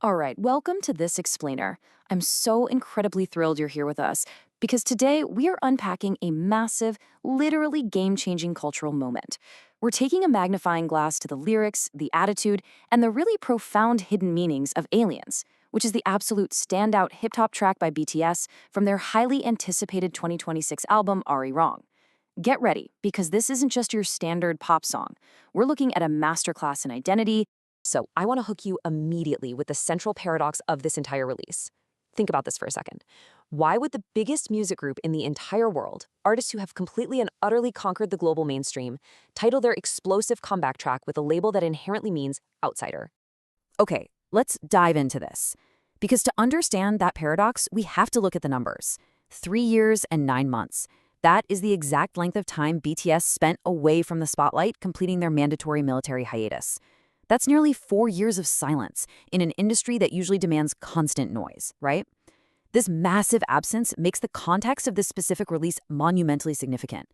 All right, welcome to This Explainer. I'm so incredibly thrilled you're here with us because today we are unpacking a massive, literally game changing cultural moment. We're taking a magnifying glass to the lyrics, the attitude, and the really profound hidden meanings of Aliens, which is the absolute standout hip hop track by BTS from their highly anticipated 2026 album, Ari Wrong. Get ready, because this isn't just your standard pop song. We're looking at a masterclass in identity. So I want to hook you immediately with the central paradox of this entire release. Think about this for a second. Why would the biggest music group in the entire world, artists who have completely and utterly conquered the global mainstream, title their explosive comeback track with a label that inherently means outsider? Okay, let's dive into this. Because to understand that paradox, we have to look at the numbers. 3 years and 9 months. That is the exact length of time BTS spent away from the spotlight, completing their mandatory military hiatus. That's nearly 4 years of silence in an industry that usually demands constant noise, right? This massive absence makes the context of this specific release monumentally significant.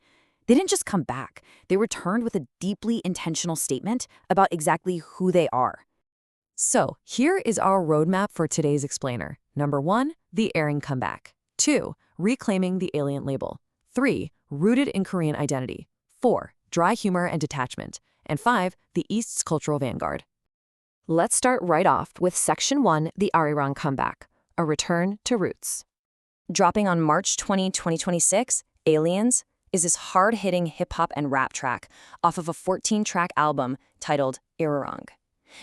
They didn't just come back, they returned with a deeply intentional statement about exactly who they are. So here is our roadmap for today's explainer. Number 1, the airing comeback. 2, reclaiming the Alien label. 3, rooted in Korean identity. 4, dry humor and detachment. And 5, the East's cultural vanguard. Let's start right off with Section 1, the Arirang comeback, a return to roots. Dropping on March 20, 2026, Aliens is this hard-hitting hip-hop and rap track off of a 14-track album titled Irarang.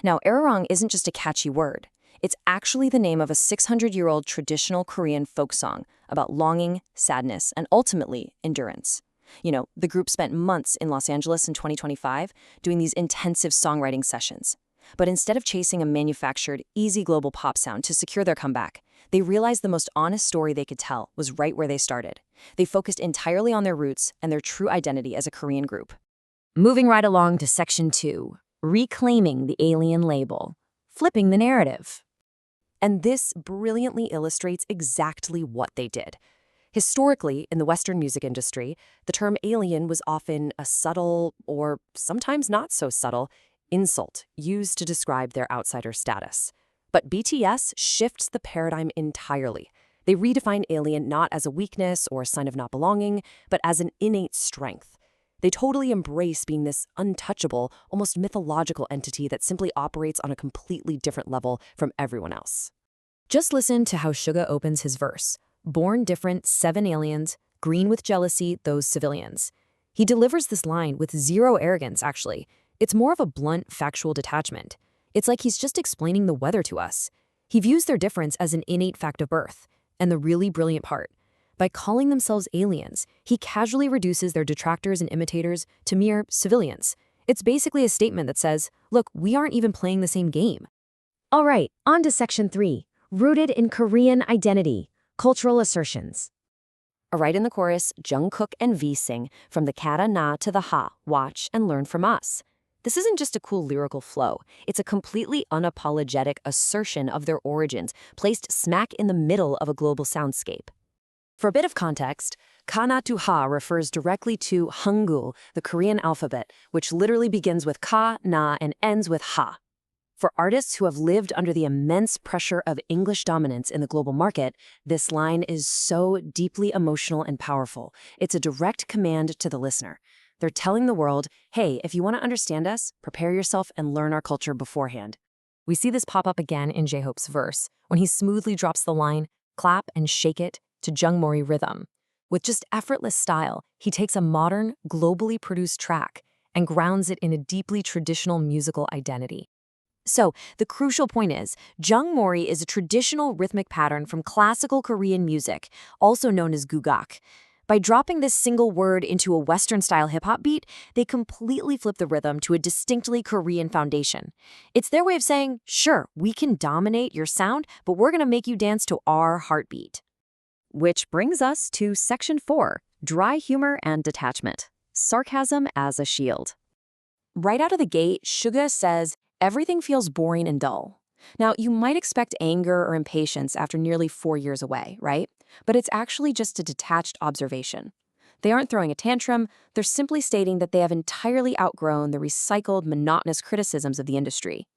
Now, Irarang isn't just a catchy word. It's actually the name of a 600-year-old traditional Korean folk song about longing, sadness, and ultimately endurance. You know, the group spent months in Los Angeles in 2025 doing these intensive songwriting sessions. But instead of chasing a manufactured, easy global pop sound to secure their comeback, they realized the most honest story they could tell was right where they started. They focused entirely on their roots and their true identity as a Korean group. Moving right along to Section 2, reclaiming the Alien label, flipping the narrative. And this brilliantly illustrates exactly what they did. Historically, in the Western music industry, the term alien was often a subtle, or sometimes not so subtle, insult used to describe their outsider status. But BTS shifts the paradigm entirely. They redefine alien not as a weakness or a sign of not belonging, but as an innate strength. They totally embrace being this untouchable, almost mythological entity that simply operates on a completely different level from everyone else. Just listen to how Suga opens his verse. Born different, 7 aliens, green with jealousy, those civilians. He delivers this line with zero arrogance, actually. It's more of a blunt, factual detachment. It's like he's just explaining the weather to us. He views their difference as an innate fact of birth. And the really brilliant part, by calling themselves aliens, he casually reduces their detractors and imitators to mere civilians. It's basically a statement that says, look, we aren't even playing the same game. All right, on to Section 3, rooted in Korean identity. Cultural assertions. Right in the chorus, Jungkook and V sing, from the kata na to the ha, watch and learn from us. This isn't just a cool lyrical flow. It's a completely unapologetic assertion of their origins, placed smack in the middle of a global soundscape. For a bit of context, kana to ha refers directly to Hangul, the Korean alphabet, which literally begins with ka, na, and ends with ha. For artists who have lived under the immense pressure of English dominance in the global market, this line is so deeply emotional and powerful. It's a direct command to the listener. They're telling the world, hey, if you want to understand us, prepare yourself and learn our culture beforehand. We see this pop up again in J-Hope's verse, when he smoothly drops the line, clap and shake it, to Jungmori rhythm. With just effortless style, he takes a modern, globally produced track and grounds it in a deeply traditional musical identity. So, the crucial point is, Jungmori is a traditional rhythmic pattern from classical Korean music, also known as gugak. By dropping this single word into a Western-style hip-hop beat, they completely flip the rhythm to a distinctly Korean foundation. It's their way of saying, sure, we can dominate your sound, but we're going to make you dance to our heartbeat. Which brings us to Section 4, dry humor and detachment. Sarcasm as a shield. Right out of the gate, Suga says, everything feels boring and dull. Now, you might expect anger or impatience after nearly 4 years away, right? But it's actually just a detached observation. They aren't throwing a tantrum, they're simply stating that they have entirely outgrown the recycled, monotonous criticisms of the industry.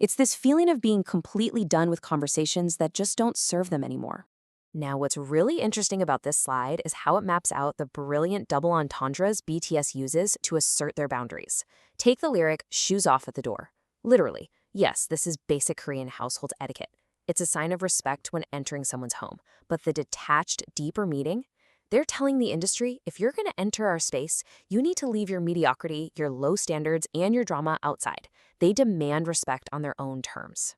It's this feeling of being completely done with conversations that just don't serve them anymore. Now, what's really interesting about this slide is how it maps out the brilliant double entendres BTS uses to assert their boundaries. Take the lyric, shoes off at the door. Literally, yes, this is basic Korean household etiquette. It's a sign of respect when entering someone's home. But the detached, deeper meaning? They're telling the industry, if you're going to enter our space, you need to leave your mediocrity, your low standards, and your drama outside. They demand respect on their own terms.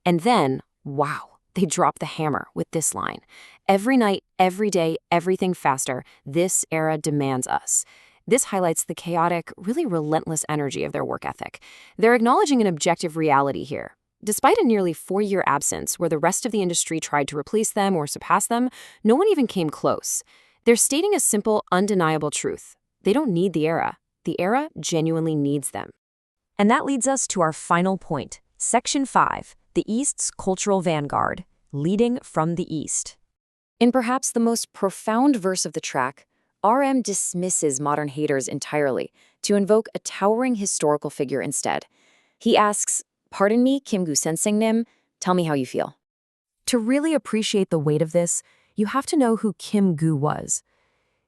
And then, wow, they drop the hammer with this line. Every night, every day, everything faster. This era demands us. This highlights the chaotic, really relentless energy of their work ethic. They're acknowledging an objective reality here. Despite a nearly 4-year absence where the rest of the industry tried to replace them or surpass them, no one even came close. They're stating a simple, undeniable truth. They don't need the era. The era genuinely needs them. And that leads us to our final point, Section 5, the East's cultural vanguard, leading from the East. In perhaps the most profound verse of the track, RM dismisses modern haters entirely to invoke a towering historical figure instead. He asks, "Pardon me, Kim-gu sensing-nim, tell me how you feel." To really appreciate the weight of this, you have to know who Kim-gu was.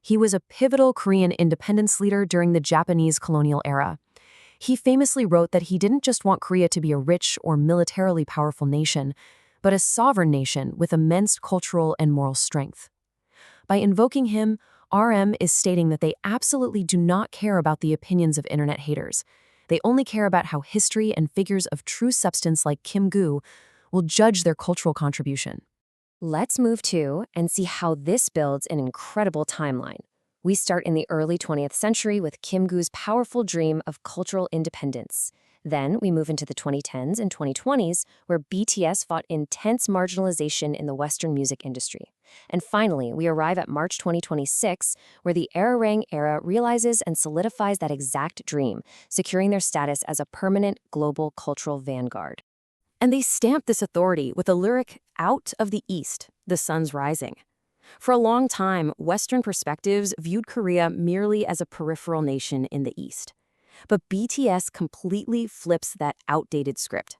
He was a pivotal Korean independence leader during the Japanese colonial era. He famously wrote that he didn't just want Korea to be a rich or militarily powerful nation, but a sovereign nation with immense cultural and moral strength. By invoking him, RM is stating that they absolutely do not care about the opinions of internet haters. They only care about how history and figures of true substance like Kim-gu will judge their cultural contribution. Let's move to and see how this builds an incredible timeline. We start in the early 20th century with Kim-gu's powerful dream of cultural independence. Then we move into the 2010s and 2020s, where BTS fought intense marginalization in the Western music industry. And finally, we arrive at March 2026, where the Arirang era realizes and solidifies that exact dream, securing their status as a permanent global cultural vanguard. And they stamp this authority with a lyric, "Out of the East, the sun's rising." For a long time, Western perspectives viewed Korea merely as a peripheral nation in the East. But BTS completely flips that outdated script.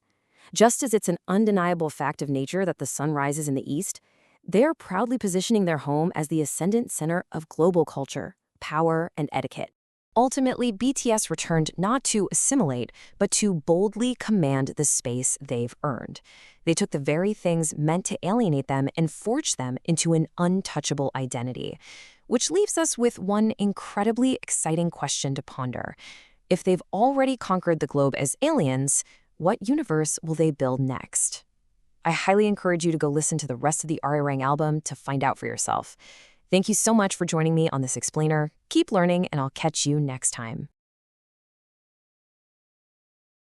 Just as it's an undeniable fact of nature that the sun rises in the East, they're proudly positioning their home as the ascendant center of global culture, power, and etiquette. Ultimately, BTS returned not to assimilate, but to boldly command the space they've earned. They took the very things meant to alienate them and forged them into an untouchable identity. Which leaves us with one incredibly exciting question to ponder. If they've already conquered the globe as aliens, what universe will they build next? I highly encourage you to go listen to the rest of the Arirang album to find out for yourself. Thank you so much for joining me on this explainer. Keep learning, and I'll catch you next time.